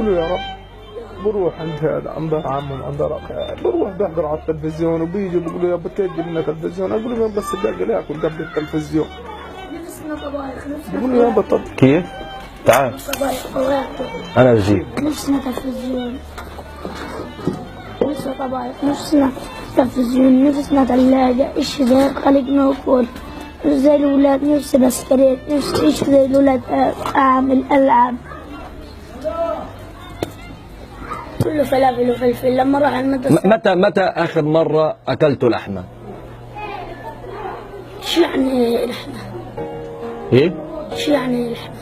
بقول يا رب. بروح عند هذا عند عمهم عند رقيق، بروح بحضر على التلفزيون وبيجي بيقولوا يا بكيت جيب لنا تلفزيون، اقول لهم بس باقي اكل قبل التلفزيون. بيقولوا يابا طب كيف؟ تعال انا بجيب. نفسنا تلفزيون، نفسنا طبايخ، نفسنا تلفزيون، نفسنا ثلاجة، اشي زي خلقنا وكل زي الولاد. نفسي بسكريت، نفسي اشي زي الولاد، اعمل العاب كله فلافل وفلفل. لما راح المدرسة متى اخر مرة اكلتوا لحمة؟ شو يعني لحمة؟ ايه؟ شو يعني لحمة؟